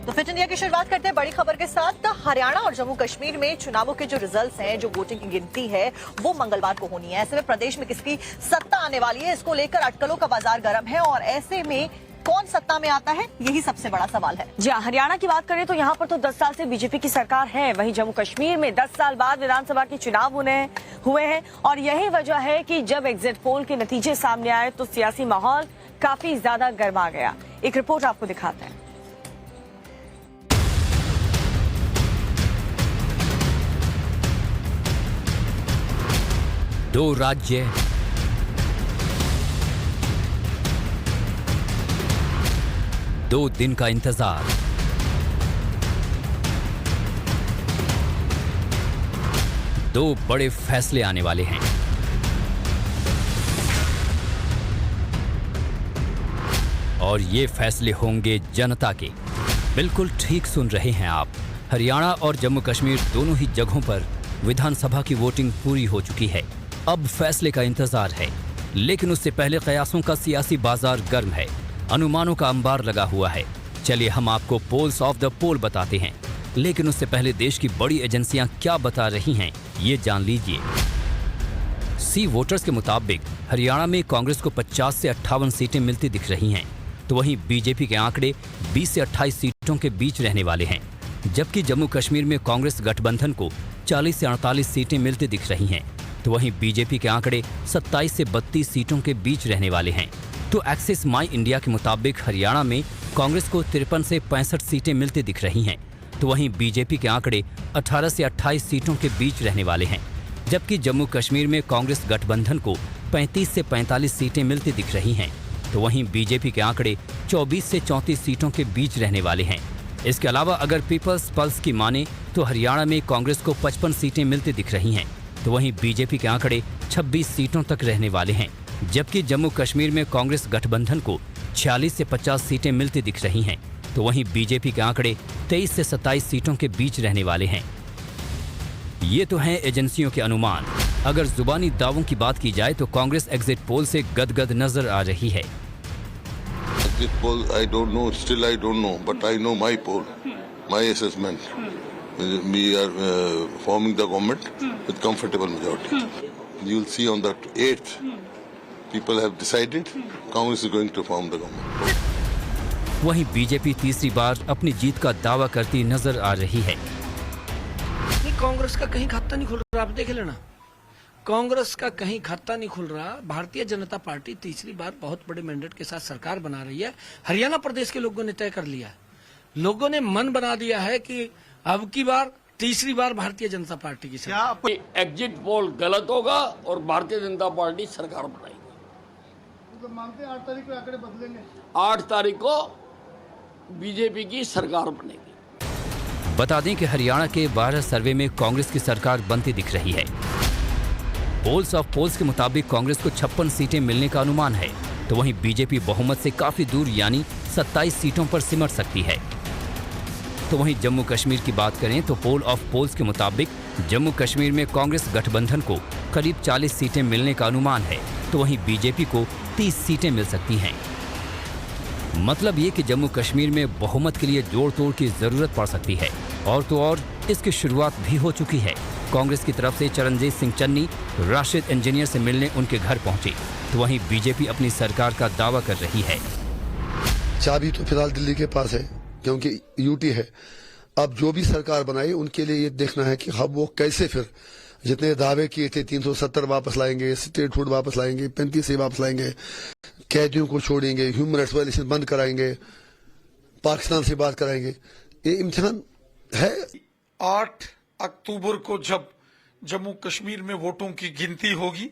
तो fit India की शुरुआत करते हैं बड़ी खबर के साथ। हरियाणा और जम्मू कश्मीर में चुनावों के जो रिजल्ट्स हैं, जो वोटिंग की गिनती है, वो मंगलवार को होनी है। ऐसे में प्रदेश में किसकी सत्ता आने वाली है, इसको लेकर अटकलों का बाजार गर्म है और ऐसे में कौन सत्ता में आता है, यही सबसे बड़ा सवाल है। जी हरियाणा की बात करें तो यहाँ पर तो 10 साल से बीजेपी की सरकार है। वहीं जम्मू कश्मीर में 10 साल बाद विधानसभा के चुनाव हुए हैं और यही वजह है कि जब एग्जिट पोल के नतीजे सामने आए तो सियासी माहौल काफी ज्यादा गर्मा गया। एक रिपोर्ट आपको दिखाते हैं। दो राज्य, दो दिन का इंतजार, दो बड़े फैसले आने वाले हैं। और ये फैसले होंगे जनता के। बिल्कुल ठीक सुन रहे हैं आप। हरियाणा और जम्मू कश्मीर दोनों ही जगहों पर विधानसभा की वोटिंग पूरी हो चुकी है। अब फैसले का इंतजार है, लेकिन उससे पहले कयासों का सियासी बाजार गर्म है, अनुमानों का अंबार लगा हुआ है। चलिए हम आपको पोल्स ऑफ द पोल बताते हैं, लेकिन उससे पहले देश की बड़ी एजेंसियां क्या बता रही हैं, ये जान लीजिए। सी वोटर्स के मुताबिक हरियाणा में कांग्रेस को 50 से 58 सीटें मिलती दिख रही हैं, तो वहीं बीजेपी के आंकड़े 20 से 28 सीटों के बीच रहने वाले हैं। जबकि जम्मू कश्मीर में कांग्रेस गठबंधन को 40 से 48 सीटें मिलती दिख रही हैं, तो वहीं बीजेपी के आंकड़े 27 से 32 सीटों के बीच रहने वाले हैं। तो एक्सिस माई इंडिया के मुताबिक हरियाणा में कांग्रेस को 53 से 65 सीटें मिलती दिख रही हैं, तो वहीं बीजेपी के आंकड़े 18 से 28 सीटों के बीच रहने वाले हैं। जबकि जम्मू कश्मीर में कांग्रेस गठबंधन को 35 से 45 सीटें मिलती दिख रही हैं, तो वहीं बीजेपी के आंकड़े 24 से 34 सीटों के बीच रहने वाले हैं। इसके अलावा अगर पीपल्स पल्स की माने तो हरियाणा में कांग्रेस को 55 सीटें मिलती दिख रही हैं, तो वहीं बीजेपी के आंकड़े 26 सीटों तक रहने वाले हैं। जबकि जम्मू कश्मीर में कांग्रेस गठबंधन को 46 से 50 सीटें मिलती दिख रही हैं, तो वहीं बीजेपी के आंकड़े 23 से 27 सीटों के बीच रहने वाले हैं। ये तो हैं एजेंसियों के अनुमान। अगर जुबानी दावों की बात की जाए तो कांग्रेस एग्जिट पोल से गदगद नजर आ रही है। Exit poll, I don't know. Still, I don't know. But I know my poll, my assessment. We are forming the government with comfortable majority. You will see on the 8th, people have decided Congress is going to form the government. वहीं BJP तीसरी बार अपनी जीत का दावा करती नजर आ रही है। कांग्रेस का कहीं खाता नहीं खुल रहा, आप देख लेना। कांग्रेस का कहीं खाता नहीं खुल रहा। भारतीय जनता पार्टी तीसरी बार बहुत बड़े मैंडेट के साथ सरकार बना रही है। हरियाणा प्रदेश के लोगों ने तय कर लिया है, लोगों ने मन बना दिया है कि अब की बार तीसरी बार भारतीय जनता पार्टी की सरकार। एग्जिट पोल गलत होगा और भारतीय जनता पार्टी सरकार बनाएगी। तो मानते हैं 8 तारीख को आंकड़े बदलेंगे। 8 तारीख को बीजेपी की सरकार बनेगी। बता दें कि हरियाणा के 12 सर्वे में कांग्रेस की सरकार बनती दिख रही है। पोल्स ऑफ पोल्स के मुताबिक कांग्रेस को 56 सीटें मिलने का अनुमान है, तो वहीं बीजेपी बहुमत से काफी दूर यानी 27 सीटों पर सिमट सकती है। तो वहीं जम्मू कश्मीर की बात करें तो पोल ऑफ पोल्स के मुताबिक जम्मू कश्मीर में कांग्रेस गठबंधन को करीब 40 सीटें मिलने का अनुमान है, तो वहीं बीजेपी को 30 सीटें मिल सकती हैं। मतलब ये कि जम्मू कश्मीर में बहुमत के लिए जोड़ तोड़ की जरूरत पड़ सकती है। और तो और इसकी शुरुआत भी हो चुकी है। कांग्रेस की तरफ से चरणजीत सिंह चन्नी राशिद इंजीनियर से मिलने उनके घर पहुंचे, तो वहीं बीजेपी अपनी सरकार का दावा कर रही है। चाबी तो फिलहाल दिल्ली के पास है, क्योंकि यूटी है। अब जो भी सरकार बनाई उनके लिए ये देखना है कि हम वो कैसे फिर जितने दावे किए थे 370 वापस लाएंगे, स्टेटहुड वापस लाएंगे, 35 से वापस लाएंगे, कैदियों को छोड़ेंगे, ह्यूमन राइट्स वायलेशन बंद कराएंगे, पाकिस्तान से बात कराएंगे। ये इम्तिहान है। 8 अक्टूबर को जब जम्मू कश्मीर में वोटों की गिनती होगी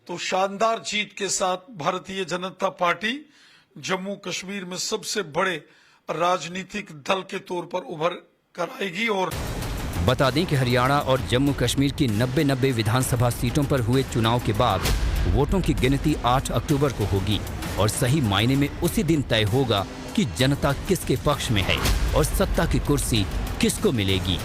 तो शानदार जीत के साथ भारतीय जनता पार्टी जम्मू कश्मीर में सबसे बड़े राजनीतिक दल के तौर पर उभर कर आएगी। और बता दें कि हरियाणा और जम्मू कश्मीर की 90 विधानसभा सीटों पर हुए चुनाव के बाद वोटों की गिनती 8 अक्टूबर को होगी और सही मायने में उसी दिन तय होगा कि जनता किसके पक्ष में है और सत्ता की कुर्सी किसको मिलेगी।